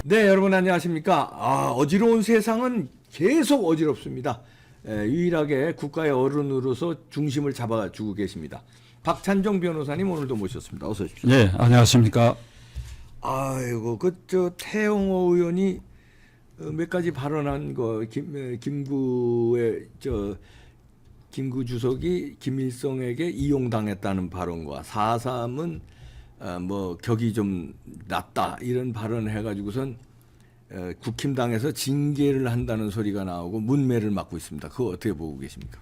네, 여러분 안녕하십니까. 어지러운 세상은 계속 어지럽습니다. 유일하게 국가의 어른으로서 중심을 잡아주고 계십니다. 박찬종 변호사님 오늘도 모셨습니다. 어서 오십시오. 네, 안녕하십니까. 아이고, 태영호 의원이 몇 가지 발언한 거, 김구 주석이 김일성에게 이용당했다는 발언과 4.3은 격이 좀 낮다 이런 발언을 해가지고선 국힘당에서 징계를 한다는 소리가 나오고 문매를 맞고 있습니다. 그거 어떻게 보고 계십니까?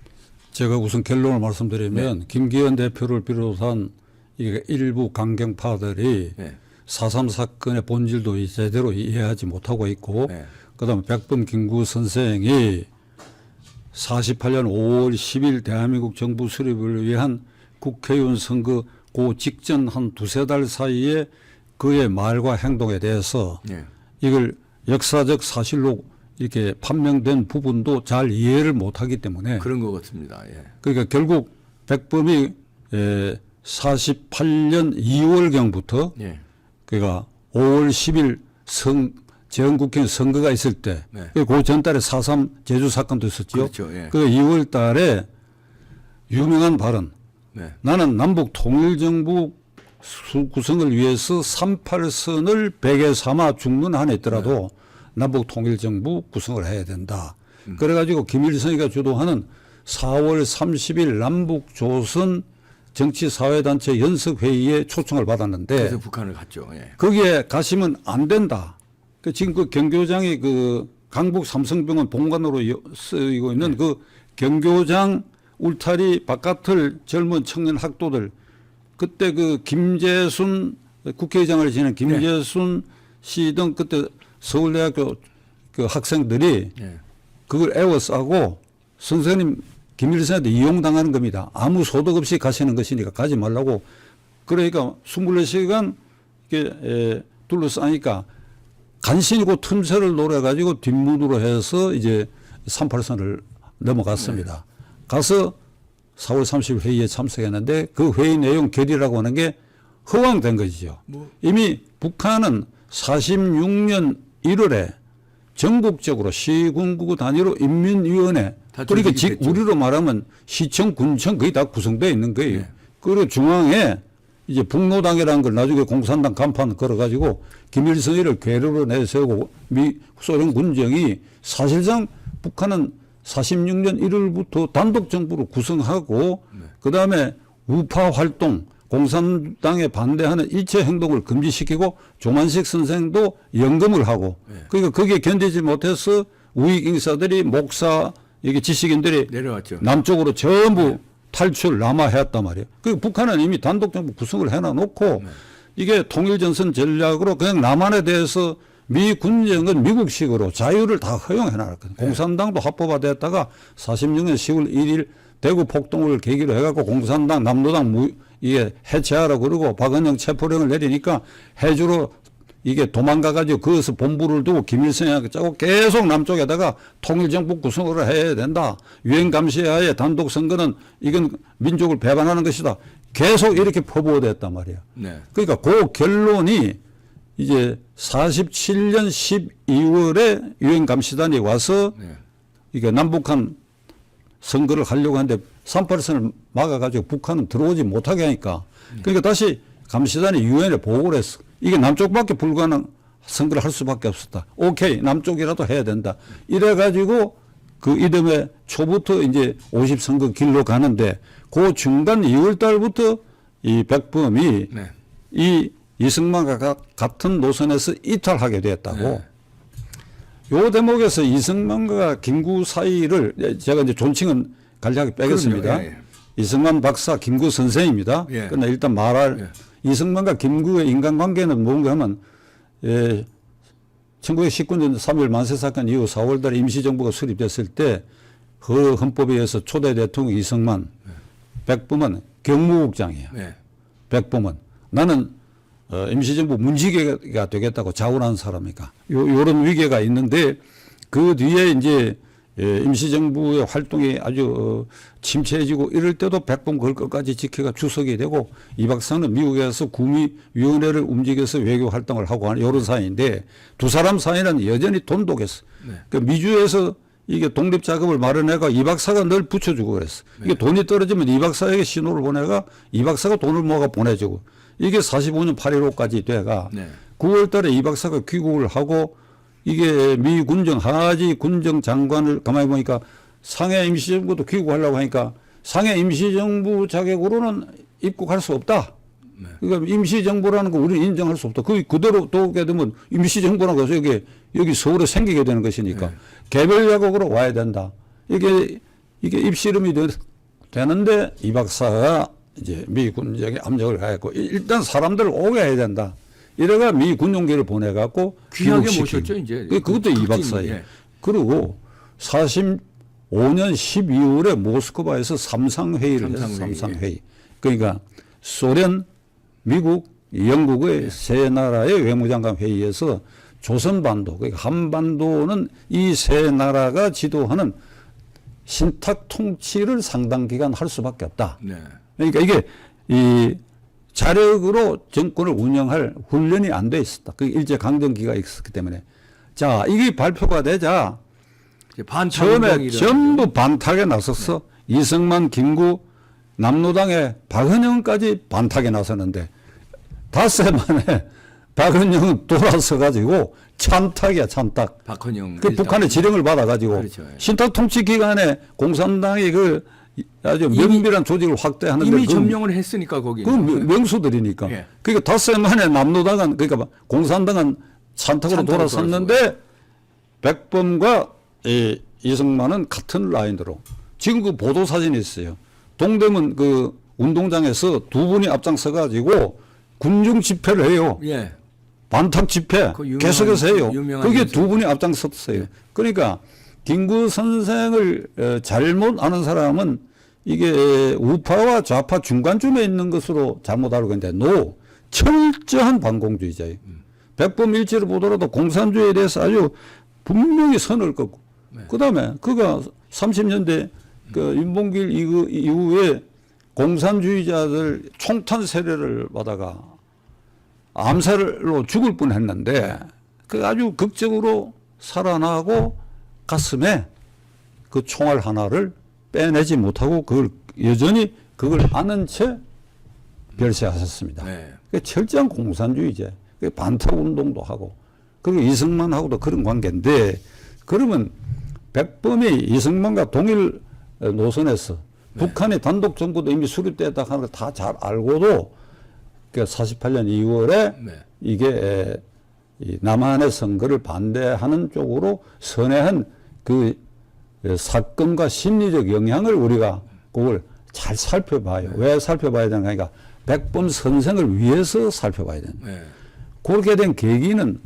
제가 우선 결론을 말씀드리면 네. 김기현 대표를 비롯한 이게 일부 강경파들이 네. 4.3 사건의 본질도 제대로 이해하지 못하고 있고 네. 그다음에 백범 김구 선생이 48년 5월 10일 대한민국 정부 수립을 위한 국회의원 선거 그 직전 한 두세 달 사이에 그의 말과 행동에 대해서 네. 이걸 역사적 사실로 이렇게 판명된 부분도 잘 이해를 못하기 때문에 그런 것 같습니다. 예. 그러니까 결국 백범이 48년 2월경부터 예. 그러니까 5월 10일 재헌국회의원 선거가 있을 때 네. 그 전달에 4.3 제주 사건도 있었죠. 그렇죠. 예. 그 2월 달에 유명한 발언 네. 나는 남북 통일정부 구성을 위해서 38선을 베개 삼아 죽는 한에 있더라도 네. 남북 통일정부 구성을 해야 된다. 그래가지고 김일성이가 주도하는 4월 30일 남북조선 정치사회단체 연석회의에 초청을 받았는데 그래서 북한을 갔죠. 예. 거기에 가시면 안 된다. 지금 그 경교장이 그 강북 삼성병원 본관으로 쓰이고 있는 네. 그 경교장 울타리 바깥을 젊은 청년 학도들 그때 그 김재순 국회의장을 지낸 김재순 네. 씨 등 그때 서울대학교 그 학생들이 네. 그걸 애워싸고 선생님 김일성한테 이용당하는 겁니다. 아무 소득 없이 가시는 것이니까 가지 말라고 그러니까 24시간 이렇게 둘러싸니까 간신히 그 틈새를 노려가지고 뒷문으로 해서 이제 38선을 넘어갔습니다. 네. 가서 4월 30일 회의에 참석했는데 그 회의 내용 결의라고 하는 게 허황된 것이죠. 이미 북한은 46년 1월에 전국적으로 시군구 단위로 인민위원회 그러니까 우리로 말하면 시청, 군청 거의 다 구성되어 있는 거예요. 네. 그리고 중앙에 이제 북노당이라는 걸 나중에 공산당 간판 걸어가지고 김일성이를 괴로로 내세우고 소련 군정이 사실상 북한은 46년 1월부터 단독 정부를 구성하고 네. 그다음에 우파 활동 공산당에 반대하는 일체 행동을 금지시키고 조만식 선생도 연금을 하고 네. 그러니까 거기에 견디지 못해서 우익 인사들이 목사 이게 지식인들이 내려왔죠. 남쪽으로 전부 네. 탈출 남하했단 말이에요. 그 북한은 이미 단독 정부 구성을 해놔놓고 네. 이게 통일전선 전략으로 그냥 남한에 대해서 미 군정은 미국식으로 자유를 다 허용해놨거든요. 네. 공산당도 합법화됐다가 46년 10월 1일 대구 폭동을 계기로 해갖고 공산당 남노당 이게 해체하라고 그러고 박은영 체포령을 내리니까 해주로 이게 도망가가지고 거기서 본부를 두고 김일성하고 짜고 계속 남쪽에다가 통일정부 구성을 해야 된다. 유엔 감시하에 단독 선거는 이건 민족을 배반하는 것이다. 계속 이렇게 퍼부어댔단 말이에요. 네. 그러니까 그 결론이 이제 47년 12월에 유엔 감시단이 와서 네. 이게 남북한 선거를 하려고 하는데 38선을 막아가지고 북한은 들어오지 못하게 하니까 그러니까 다시 감시단이 유엔에 보고를 했어. 이게 남쪽밖에 불가능 선거를 할 수밖에 없었다. 오케이 남쪽이라도 해야 된다. 이래가지고 그 이듬해 초부터 이제 50선거 길로 가는데 그 중간 2월 달부터 이 백범이 네. 이 이승만과 같은 노선에서 이탈하게 되었다고. 네. 요 대목에서 이승만과 김구 사이를 제가 이제 존칭은 간략하게 빼겠습니다. 예, 예. 이승만 박사, 김구 선생입니다. 예. 그러나 일단 말할 예. 이승만과 김구의 인간관계는 뭔가 하면 1919년 3월 만세 사건 이후 4월 달에 임시정부가 수립됐을 때 그 헌법에 의해서 초대 대통령 이승만, 예. 백범은 경무국장이에요. 예. 백범은 나는 임시정부 문지기가 되겠다고 자원한 사람이니까 요런 위계가 있는데 그 뒤에 이제 임시정부의 활동이 아주 침체해지고 이럴 때도 백범 그걸 끝까지 지켜가 주석이 되고 이 박사는 미국에서 구미위원회를 움직여서 외교 활동을 하고 하는 이런 사이인데 두 사람 사이는 여전히 돈독했어. 네. 그 미주에서 이게 독립 작업을 마련해가 이 박사가 늘 붙여주고 그랬어. 이게 네. 돈이 떨어지면 이 박사에게 신호를 보내가 이 박사가 돈을 모아 보내주고 이게 45년 8.15까지 돼가 네. 9월 달에 이 박사가 귀국을 하고 이게 미 군정 하지 군정 장관을 가만히 보니까 상해 임시정부도 귀국하려고 하니까 상해 임시정부 자격으로는 입국할 수 없다. 네. 그러니까 임시정부라는 거 우리는 인정할 수 없다. 그대로 두게 되면 임시정부라는 것이 여기 서울에 생기게 되는 것이니까 네. 개별 자격으로 와야 된다. 이게 입씨름이 되는데 이 박사가 이제 미 군정에 압력을 가했고 일단 사람들을 오게 해야 된다. 이래가 미 군용기를 보내갖고 귀하게 귀국시킨. 모셨죠 이제. 그것도 이 박사예요. 예. 그리고 45년 12월에 모스크바에서 삼상회의를 했어요. 삼상회의. 삼상회의. 그러니까 소련, 미국, 영국의 세 나라의 외무장관 회의에서 조선반도, 그러니까 한반도는 이 세 나라가 지도하는 신탁 통치를 상당 기간 할 수밖에 없다. 네. 그러니까 이게 이 자력으로 정권을 운영할 훈련이 안 돼 있었다. 그 일제 강점기가 있었기 때문에. 자, 이게 발표가 되자 이제 반탁 처음에 운동이 전부 반탁에 나섰어. 이승만, 김구, 남로당의 박헌영까지 반탁에 나서는데 닷새 만에 박헌영은 돌아서 가지고 찬탁이야, 찬탁. 박헌영 그 북한의 지령을 받아 가지고 그렇죠. 예. 신탁 통치 기간에 공산당이 그 아주 이미- 면밀한 조직을 확대하는데 이미 그 점령을 했으니까 거기는. 그 명수들이니까. 예. 그러니까 닷새 만에 남로당은 그러니까 공산당은 찬탁으로 찬탁으로 돌아섰는데 백범과 이승만은 같은 라인으로 지금 그 보도 사진이 있어요. 동대문 그 운동장에서 두 분이 앞장서 가지고 군중 집회를 해요. 예. 반탁 집회 그 유명한- 계속해서 해요. 유명한 그게 인사. 두 분이 앞장섰어요. 그러니까 김구 선생을 잘못 아는 사람은 이게 우파와 좌파 중간쯤에 있는 것으로 잘못 알고 있는데 철저한 반공주의자예요. 백범 일지를 보더라도 공산주의에 대해서 아주 분명히 선을 긋고 그다음에 그가 30년대 그 윤봉길 이후에 공산주의자들 총탄 세례를 받아가 암살로 죽을 뻔했는데 그 아주 극적으로 살아나고 가슴에 그 총알 하나를 빼내지 못하고 그걸 여전히 그걸 아는 채 별세하셨습니다. 네. 그 철저한 공산주의자. 그 반탁 운동도 하고 그리고 이승만하고도 그런 관계인데 그러면 백범이 이승만과 동일 노선에서 북한의 단독 정부도 이미 수립됐다 하는 걸 다 잘 알고도 그 48년 2월에 네. 이게 이 남한의 선거를 반대하는 쪽으로 선회한 그 사건과 심리적 영향을 우리가 그걸 잘 살펴봐요. 왜 살펴봐야 되는가 하니까 백범 선생을 위해서 살펴봐야 된다. 네. 그렇게 된 계기는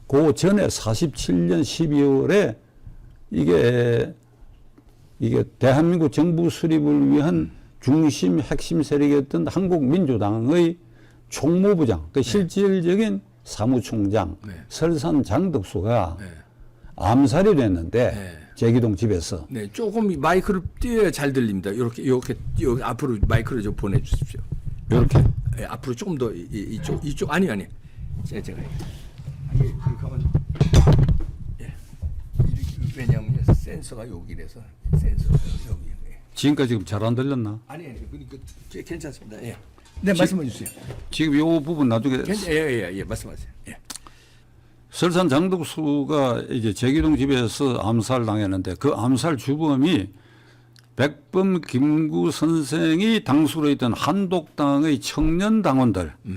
그 전에 47년 12월에 이게 대한민국 정부 수립을 위한 중심 핵심 세력이었던 한국민주당의 총무부장, 그 실질적인 사무총장 네. 설산 장덕수가 네. 암살이 됐는데 네. 제기동 집에서 네, 조금 마이크를 띄어야 잘 들립니다. 이렇게 여기 앞으로 마이크를 좀 보내주십시오. 이렇게 예, 앞으로 조금 더 이쪽 아니 제가 이렇게 가면 예 이렇게 왜냐하면 센서가 여기라서 센서가 여기 지금까지 지금 잘 안 들렸나? 아니 그러니까 괜찮습니다. 예. 네 말씀해 주세요. 지금 이 부분 나중에 예 말씀하세요. 예. 설산 장덕수가 이제 제기동 집에서 암살당했는데 그 암살 주범이 백범 김구 선생이 당수로 있던 한독당의 청년 당원들 네.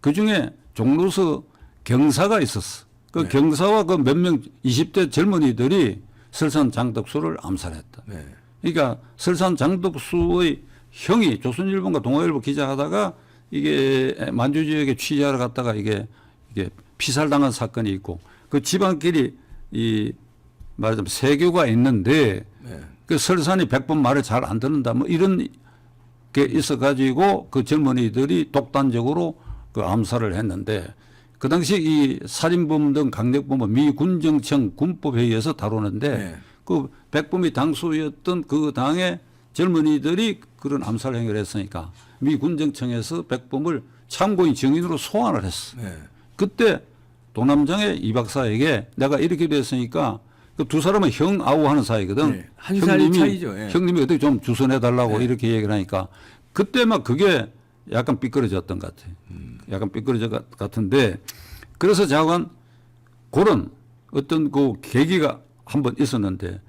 그 중에 종로서 경사가 있었어. 그 경사와 그 몇 명 20대 젊은이들이 설산 장덕수를 암살했다. 네. 그러니까 설산 장덕수의 형이 조선일보과 동아일보 기자하다가 이게 만주 지역에 취재하러 갔다가 이게 피살당한 사건이 있고 그 집안끼리 말하자면 세교가 있는데 네. 그 설산이 백범 말을 잘 안 듣는다 뭐 이런 게 있어 가지고 그 젊은이들이 독단적으로 그 암살을 했는데 그 당시 이 살인범 등 강력범은 미 군정청 군법회의에서 다루는데 네. 그 백범이 당수였던 그 당의 젊은이들이 그런 암살 행위를 했으니까 미 군정청에서 백범을 참고인 증인으로 소환을 했어. 네. 그때 도남장의 이 박사에게 내가 이렇게 됐으니까 그 두 사람은 형 아우하는 사이거든. 네. 한 살 차이죠. 예. 형님이 어떻게 좀 주선해달라고 네. 이렇게 얘기를 하니까 그때 막 그게 약간 삐끄러졌던 것 같아. 약간 삐끄러져 같은데 그래서 자관 그런 어떤 그 계기가 한번 있었는데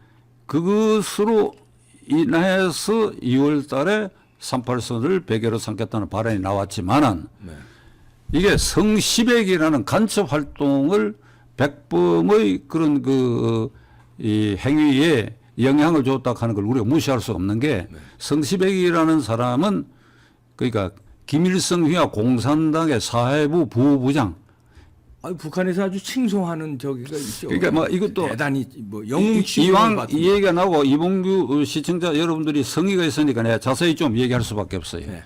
그것으로 인해서 2월 달에 38선을 배경으로 삼겠다는 발언이 나왔지만은 네. 이게 성시백이라는 간첩 활동을 백범의 그런 이 행위에 영향을 줬다 하는 걸 우리가 무시할 수 없는 게 성시백이라는 사람은 그러니까 김일성 휘하 공산당의 사회부 부부장 아니, 북한에서 아주 칭송하는 저기가 있죠. 그러니까 뭐 이것도 대단히 뭐 영웅 이왕 이 얘기가 나오고 이봉규 시청자 여러분들이 성의가 있으니까 내가 자세히 좀 얘기할 수밖에 없어요. 네.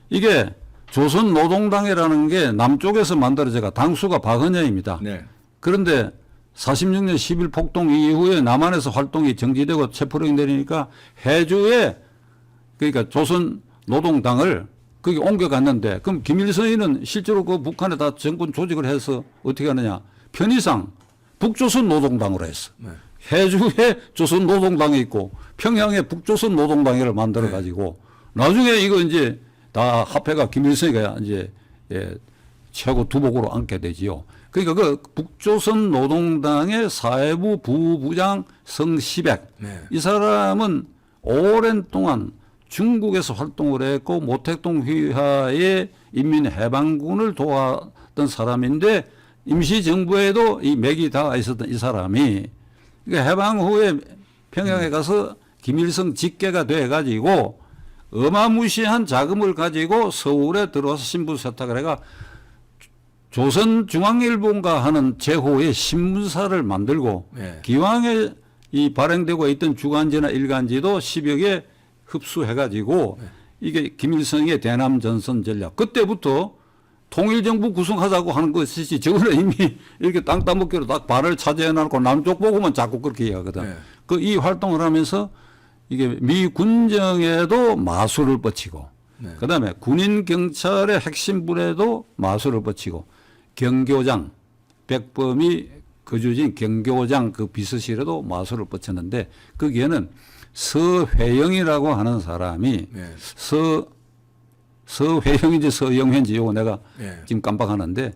이게 조선노동당이라는 게 남쪽에서 만들어져가 당수가 박헌여입니다. 네. 그런데 46년 10일 폭동 이후에 남한에서 활동이 정지되고 체포령이 내리니까 해주에 그러니까 조선노동당을 거기 옮겨갔는데 그럼 김일성이는 실제로 그 북한에 다 정권 조직을 해서 어떻게 하느냐 편의상 북조선노동당으로 했어. 네. 해주에 조선노동당이 있고 평양에 북조선노동당회를 만들어 가지고 나중에 이거 이제 다 합해가 김일성이가 이제 최고 두목으로 앉게 되지요. 그러니까 그 북조선 노동당의 사회부 부부장 성시백 네. 이 사람은 오랜 동안 중국에서 활동을 했고 모택동 휘하의 인민해방군을 도왔던 사람인데 임시정부에도 이 맥이 다 있었던 이 사람이 그러니까 해방 후에 평양에 가서 김일성 직계가 돼 가지고 어마무시한 자금을 가지고 서울에 들어와서 신분 세탁을 해가 조선중앙일보인가 하는 제호의 신문사를 만들고 네. 기왕에 이 발행되고 있던 주간지나 일간지도 10여 개 흡수해가지고 이게 김일성의 대남전선 전략 그때부터 통일정부 구성하자고 하는 것이지 저거는 이미 이렇게 땅 따먹기로 딱 발을 차지해놓고 남쪽 보고만 자꾸 그렇게 이야기하거든. 네. 그 이 활동을 하면서 이게 미 군정에도 마술을 뻗치고 네. 그다음에 군인 경찰의 핵심부에도 마술을 뻗치고 경교장 백범이 거주진 경교장 그 비서실에도 마술을 뻗쳤는데 거기에는 서회영이라고 하는 사람이 네. 서회영인지 서영회인지 요거 내가 네. 지금 깜빡하는데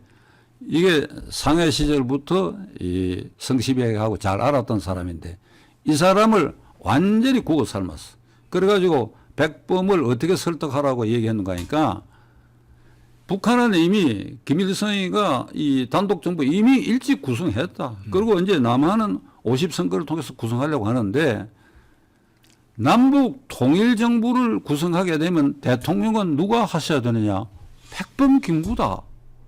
이게 상해 시절부터 이 성시백하고 잘 알았던 사람인데 이 사람을 완전히 구워 삶았어. 그래가지고 백범을 어떻게 설득하라고 얘기했는가 하니까 북한은 이미 김일성이가 이 단독정부 이미 일찍 구성했다. 그리고 이제 남한은 50선거를 통해서 구성하려고 하는데 남북 통일정부를 구성하게 되면 대통령은 누가 하셔야 되느냐? 백범 김구다.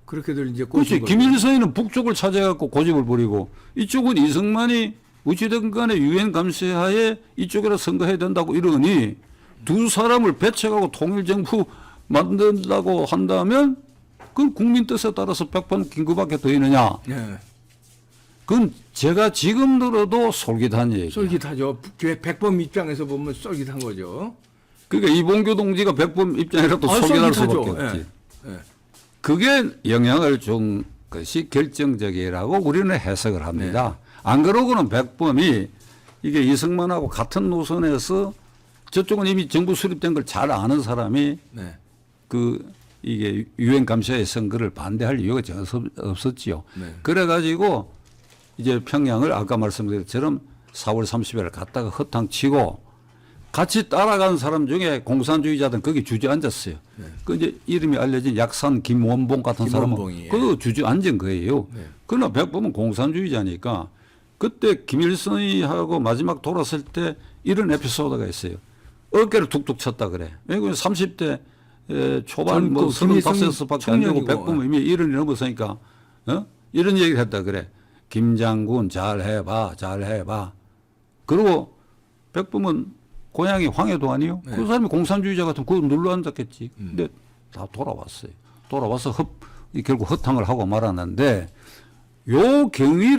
그렇게들 이제 그렇지. 김일성이는 북쪽을 차지해갖고 고집을 부리고 이쪽은 이승만이 어찌든 간에 유엔 감시하에 이쪽에다 선거해야 된다고 이러니 두 사람을 배척하고 통일정부 만든다고 한다면 그건 국민 뜻에 따라서 백범 김구밖에 더 있느냐. 네. 그건 제가 지금 들어도 솔깃한 얘기예요. 솔깃하죠. 백범 입장에서 보면 솔깃한 거죠. 그러니까 이봉규 동지가 백범 입장이라도 솔깃할 수밖에 없지. 네. 그게 영향을 준 것이 결정적이라고 우리는 해석을 합니다. 안 그러고는 백범이 이게 이승만하고 같은 노선에서 저쪽은 이미 정부 수립된 걸 잘 아는 사람이 네. 이게 유엔 감시의 선거를 반대할 이유가 전혀 없었지요. 네. 그래가지고 이제 평양을 아까 말씀드린 것처럼 4월 30일 갔다가 허탕치고 같이 따라간 사람 중에 공산주의자들은 거기 주저앉았어요. 네. 그 이제 이름이 알려진 약산 김원봉 같은 김원봉이, 사람은 그 주저앉은 거예요. 네. 그러나 백범은 공산주의자니까 그때 김일성이하고 마지막 돌았을 때 이런 에피소드가 있어요. 어깨를 툭툭 쳤다 그래. 왜냐면 30대 초반 뭐 35세밖에 안 되고 백범은 이미 1년이 넘었으니까 이런 얘기를 했다 그래. 김 장군 잘 해봐. 그리고 백범은 고향이 황해도 아니요. 네. 그 사람이 공산주의자 같으면 그거 눌러 앉았겠지. 근데 다 돌아왔어요. 돌아와서 결국 허탕을 하고 말았는데 요 경위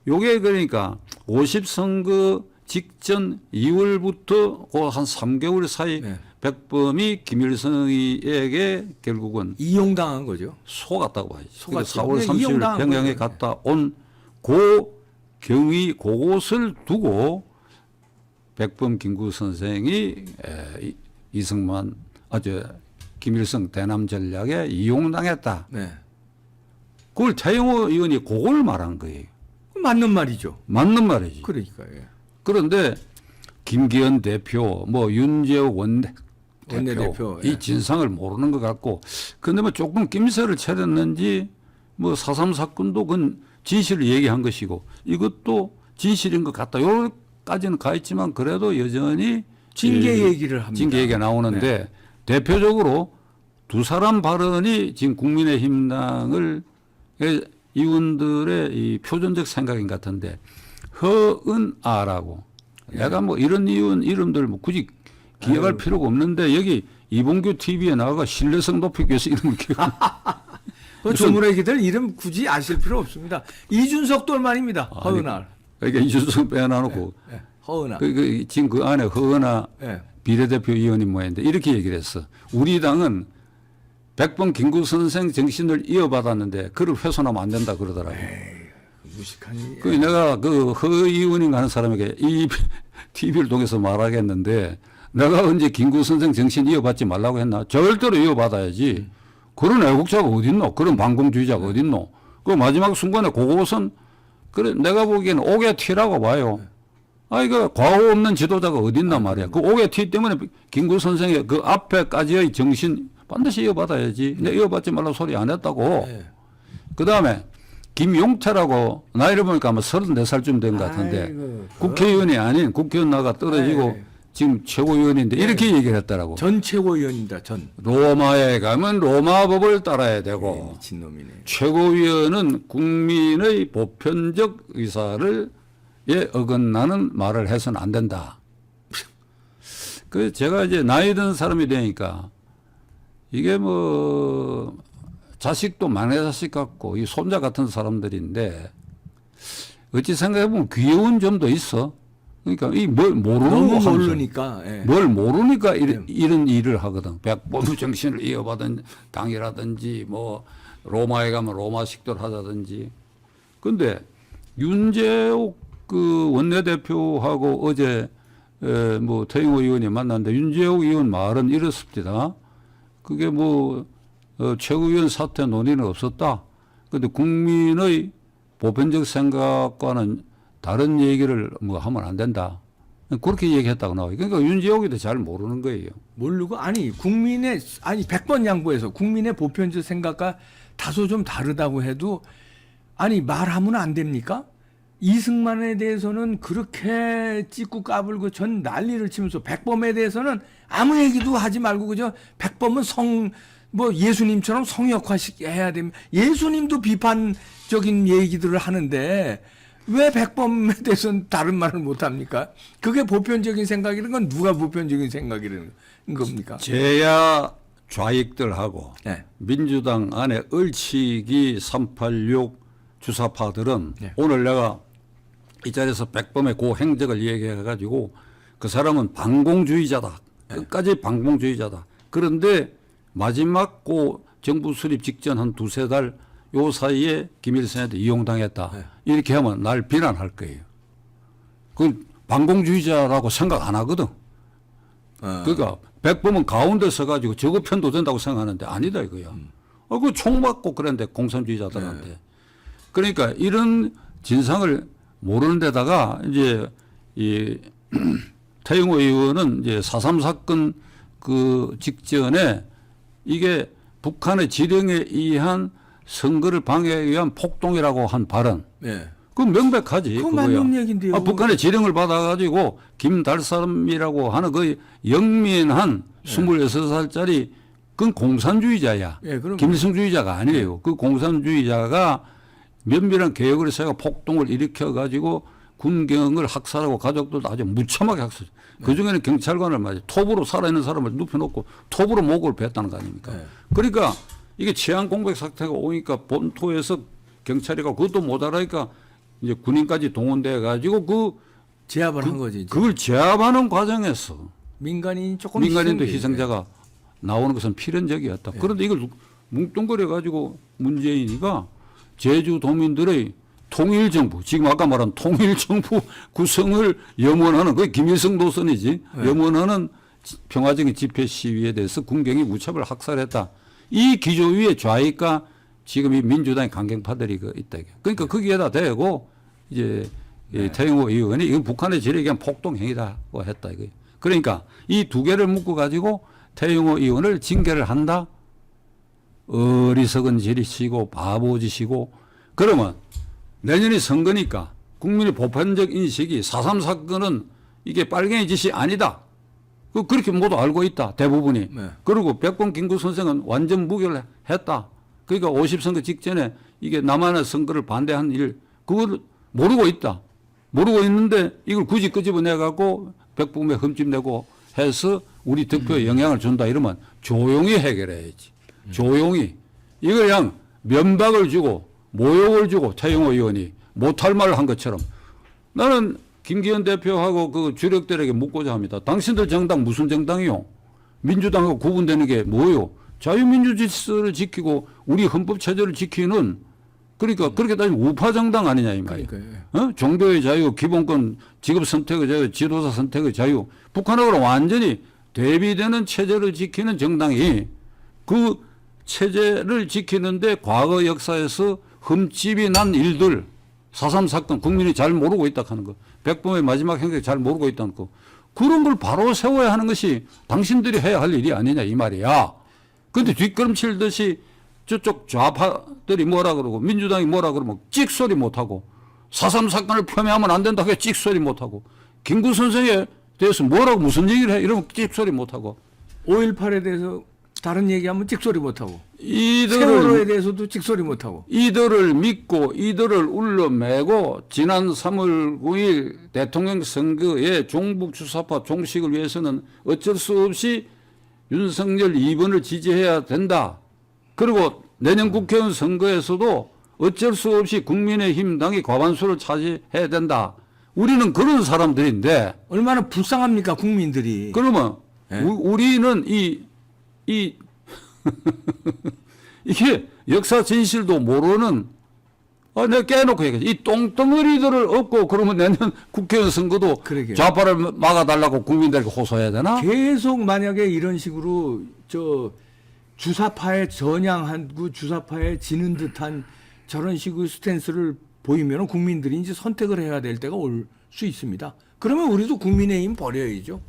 요게 그러니까 50선거 직전 2월부터 그 한 3개월 사이 네. 백범이 김일성에게 결국은 이용당한 거죠. 속았다고 봐야지. 속았죠. 4월 네, 30일 이용당한 평양에 거죠. 갔다 온 고 경위 그곳을 두고 백범 김구 선생이 이승만 김일성 대남 전략에 이용당했다. 네. 그걸 태영호 의원이 그걸 말한 거예요. 맞는 말이죠. 맞는 말이지. 그러니까 예. 그런데 김기현 대표, 뭐 윤재욱 원내대표, 이 예. 진상을 모르는 것 같고, 근데 뭐 조금 낌새를 차렸는지 뭐 4.3 사건도 그건 진실을 얘기한 것이고 이것도 진실인 것 같다. 요까지는 가 있지만 그래도 여전히 징계 얘기를 합니다. 징계 얘기가 나오는데 대표적으로 두 사람 발언이 지금 국민의힘당을 의원들의 이 표준적 생각인 것 같은데 허은아라고 내가 뭐 이런 의원 이름들 뭐 굳이 기억할 필요가 없는데 여기 이봉규 TV에 나와가 신뢰성 높이기 위해서 이름을 기억. 그 조문회기들 이름 굳이 아실 필요 없습니다. 이준석 돌만입니다. 허은아. 그러니까 이준석 빼놔놓고 예. 허은아. 지금 그 안에 허은아 예. 비례대표 의원이 모였는데 이렇게 얘기를 했어. 우리 당은 백범 김구 선생 정신을 이어받았는데 그를 훼손하면 안 된다 그러더라고. 무식하니. 그 내가 그 허 의원인가 하는 사람에게 이 TV를 통해서 말하겠는데 내가 언제 김구 선생 정신 이어받지 말라고 했나? 절대로 이어받아야지. 그런 애국자가 어딨노? 그런 반공주의자가 어딨노? 그 마지막 순간에 그것은 그래 내가 보기에는 옥의 티라고 봐요. 이거 과오 없는 지도자가 어딨나 말이야. 그 옥의 티 때문에 김구 선생의 그 앞에까지의 정신 반드시 이어받아야지. 근데 이어받지 말라고 소리 안 했다고. 네. 그 다음에 김용태라고 나이를 보니까 아마 34살쯤 된 것 같은데 아이고, 국회의원이 아닌 국회의원 나가 떨어지고 네. 지금 최고위원인데 이렇게 얘기를 했더라고. 전 최고위원입니다. 전. 로마에 가면 로마 법을 따라야 되고 미친놈이네. 최고위원은 국민의 보편적 의사를 어긋나는 말을 해서는 안 된다. 그 제가 이제 나이 든 사람이 되니까 이게 뭐 자식도 막내 자식 같고 이 손자 같은 사람들인데 어찌 생각해보면 귀여운 점도 있어. 그러니까 이 뭘 모르는 너무 거 하면서 모르니까. 예. 뭘 모르니까 이런 일을 하거든. 백범 정신을 이어받은 당이라든지 뭐 로마에 가면 로마식도를 하자든지. 근데 윤재욱 그 원내대표하고 어제 뭐 태영호 의원이 만났는데 윤재욱 의원 말은 이렇습니다. 그게 뭐 최고위원 사퇴 논의는 없었다. 그런데 국민의 보편적 생각과는 다른 얘기를 뭐 하면 안 된다. 그렇게 얘기했다고 나와요. 그러니까 윤재욱이도 잘 모르는 거예요. 모르고 국민의 100번 양보해서 국민의 보편적 생각과 다소 좀 다르다고 해도 말하면 안 됩니까? 이승만에 대해서는 그렇게 찍고 까불고 전 난리를 치면서 백범에 대해서는 아무 얘기도 하지 말고 그저 백범은 예수님처럼 성역화식 해야 됩니다. 예수님도 비판적인 얘기들을 하는데 왜 백범에 대해서는 다른 말을 못 합니까? 그게 보편적인 생각이라는 건 누가 보편적인 생각이라는 겁니까? 제야 좌익들하고 네. 민주당 안에 얼치기 386 주사파들은 네. 오늘 내가 이 자리에서 백범의 그 행적을 얘기해가지고 그 사람은 반공주의자다. 끝까지 반공주의자다. 그런데 마지막 그 정부 수립 직전 한 두세 달 요 사이에 김일성한테 이용당했다. 네. 이렇게 하면 날 비난할 거예요. 그건 반공주의자라고 생각 안 하거든. 그러니까 백범은 가운데 서가지고 저거 편도 된다고 생각하는데 아니다 이거야. 그 총 맞고 그랬는데 공산주의자들한테. 네. 그러니까 이런 진상을 모르는 데다가 이제 이 태영호 의원은 이제 4.3 사건 그 직전에 이게 북한의 지령에 의한 선거를 방해하기 위한 폭동이라고 한 발언. 네. 그건 명백하지. 그거 맞는 얘기인데요. 북한의 지령을 받아가지고 김달사람이라고 하는 그 영민한 26살짜리 그건 공산주의자야. 예, 그럼 김일성주의자가 아니에요. 그 공산주의자가 면밀한 계획을 세워 폭동을 일으켜가지고 군경을 학살하고 가족들도 아주 무참하게 학살. 그중에는 경찰관을 말이야. 톱으로 살아있는 사람을 눕혀놓고 톱으로 목을 뱉다는 거 아닙니까? 네. 그러니까 이게 치안 공백 사태가 오니까 본토에서 경찰이가 그것도 못 알아니까 이제 군인까지 동원돼 가지고 제압을 한 거지. 이제. 그걸 제압하는 과정에서 민간인 조금 민간인도 희생돼. 희생자가 나오는 것은 필연적이었다. 그런데 이걸 뭉뚱그려 가지고 문재인이가 제주도민들의 통일정부, 지금 아까 말한 통일정부 구성을 염원하는, 그게 김일성 노선이지, 염원하는 평화적인 집회 시위에 대해서 군경이 무차별 학살했다. 이 기조 위에 좌익과 지금 이 민주당의 강경파들이 있다. 그러니까 거기에다 대고 이제 이 태영호 의원이 이건 북한의 지뢰에 의한 폭동행위다고 했다. 이거. 그러니까 이 두 개를 묶어 가지고 태영호 의원을 징계를 한다. 어리석은 짓이시고 바보짓이고. 그러면 내년이 선거니까 국민의 보편적 인식이 4.3 사건은 이게 빨갱이 짓이 아니다. 그렇게 모두 알고 있다. 대부분이. 네. 그리고 백범 김구 선생은 완전 무결했다. 그러니까 50선거 직전에 이게 남한의 선거를 반대한 일, 그걸 모르고 있다. 모르고 있는데 이걸 굳이 끄집어내갖고 백범에 흠집내고 해서 우리 득표에 영향을 준다 이러면 조용히 해결해야지. 조용히. 이거 그냥 면박을 주고 모욕을 주고 태영호 의원이 못할 말을 한 것처럼 나는 김기현 대표하고 그 주력들에게 묻고자 합니다. 당신들 정당 무슨 정당이요? 민주당하고 구분되는 게 뭐요? 자유민주 질서를 지키고 우리 헌법 체제를 지키는 그러니까 그렇게 따지면 우파 정당 아니냐 이 말이에요. 종교의 자유, 기본권, 직업 선택의 자유, 지도자 선택의 자유. 북한하고는 완전히 대비되는 체제를 지키는 정당이 그 체제를 지키는데 과거 역사에서 흠집이 난 일들 4.3 사건 국민이 잘 모르고 있다 하는 거. 백범의 마지막 행적이 잘 모르고 있다는 거. 그런 걸 바로 세워야 하는 것이 당신들이 해야 할 일이 아니냐 이 말이야. 근데 뒷걸음치듯이 저쪽 좌파들이 뭐라 그러고 민주당이 뭐라 그러면 찍소리 못하고 4.3 사건을 폄훼하면 안 된다고 해 찍소리 못하고 김구 선생에 대해서 뭐라고 무슨 얘기를 해 이러면 찍소리 못하고 5.18에 대해서 다른 얘기하면 찍소리 못하고 세월호에 세월호에 대해서도 찍소리 못하고 이들을 믿고 이들을 울러매고 지난 3월 9일 대통령 선거에 종북 주사파 종식을 위해서는 어쩔 수 없이 윤석열 2번을 지지해야 된다. 그리고 내년 국회의원 선거에서도 어쩔 수 없이 국민의힘 당이 과반수를 차지해야 된다. 우리는 그런 사람들인데 얼마나 불쌍합니까 국민들이. 그러면 우리는 이게 역사 진실도 모르는 내가 깨놓고 얘기하지. 이 똥덩어리들을 얻고 그러면 내년 국회의원 선거도 그러게요. 좌파를 막아달라고 국민들에게 호소해야 되나? 계속 만약에 이런 식으로 주사파에 전향하고 주사파에 지는 듯한 저런 식의 스탠스를 보이면 국민들이 이제 선택을 해야 될 때가 올 수 있습니다. 그러면 우리도 국민의힘 버려야죠.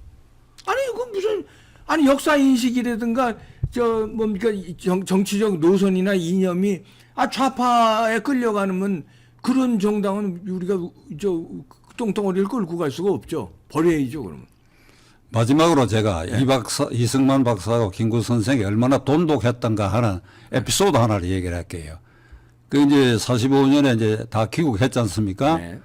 아니 그 무슨 아니 역사 인식이라든가 뭡니까 정치적 노선이나 이념이 좌파에 끌려가는 그런 정당은 우리가 똥덩어리를 끌고 갈 수가 없죠. 버려야죠 그러면. 마지막으로 제가 이승만 박사하고 김구 선생이 얼마나 돈독했던가 하는 에피소드 하나를 얘기를 할게요. 그 이제 45년에 이제 다 귀국했지 않습니까? 네.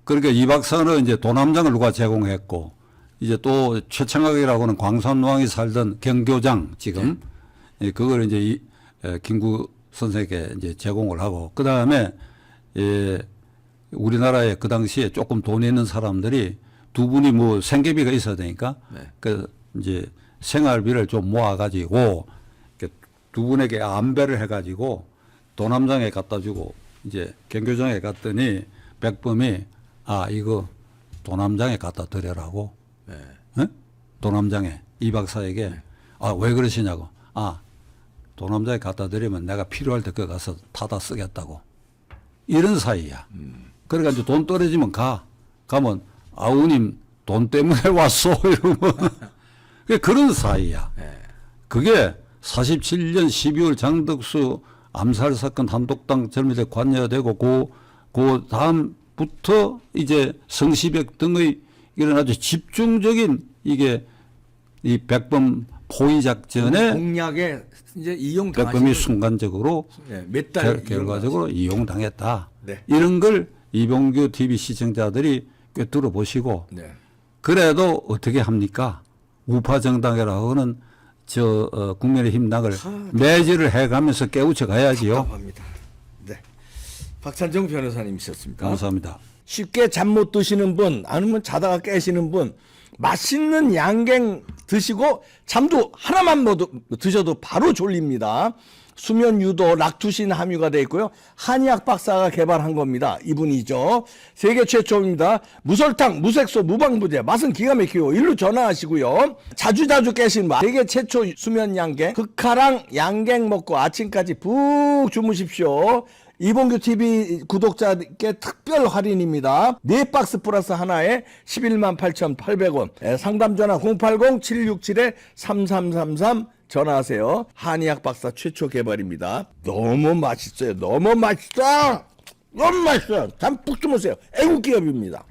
그러니까 이 박사는 이제 도남장을 누가 제공했고 이제 또 최창학이라고 하는 광산왕이 살던 경교장 지금 그걸 이제 김구 선생에게 이제 제공을 하고 그 다음에 우리나라에 그 당시에 조금 돈 있는 사람들이 두 분이 뭐 생계비가 있어야 되니까 그 이제 생활비를 좀 모아가지고 두 분에게 안배를 해가지고 도남장에 갖다 주고 이제 경교장에 갔더니 백범이 이거 도남장에 갖다 드려라고 도남장에 이 박사에게 왜 그러시냐고 도남장에 갖다 드리면 내가 필요할 때 그 가서 타다 쓰겠다고 이런 사이야. 그러니까 이제 돈 떨어지면 가면 아우님 돈 때문에 왔어 이러면 그런 사이야. 그게 47년 12월 장덕수 암살 사건 한독당 젊은이들 관여되고 그 다음부터 이제 성시백 등의 이런 아주 집중적인 이게 이 백범 포위 작전에 공약에 이제 이용 백범이 순간적으로 몇 달 결과적으로 이용당했다. 네. 이런 걸 이봉규 TV 시청자들이 꽤 들어보시고 그래도 어떻게 합니까? 우파 정당이라고는 국민의힘 당을 매질을 해가면서 깨우쳐 가야지요. 답답합니다. 네. 박찬정 변호사님이셨습니다. 감사합니다. 쉽게 잠 못 드시는 분, 아니면 자다가 깨시는 분, 맛있는 양갱 드시고 잠도 하나만 드셔도 바로 졸립니다. 수면 유도 락투신 함유가 되어 있고요. 한의학 박사가 개발한 겁니다. 이분이죠. 세계 최초입니다. 무설탕, 무색소, 무방부제, 맛은 기가 막히고 일로 전화하시고요. 자주 깨시는 분, 세계 최초 수면 양갱, 극하랑 양갱 먹고 아침까지 푹 주무십시오. 이봉규 TV 구독자께 특별 할인입니다. 4박스 플러스 하나에 118,800원. 상담 전화 080-767-3333 전화하세요. 한의학 박사 최초 개발입니다. 너무 맛있어요. 너무 맛있어. 너무 맛있어요. 잠 푹 주무세요. 애국 기업입니다.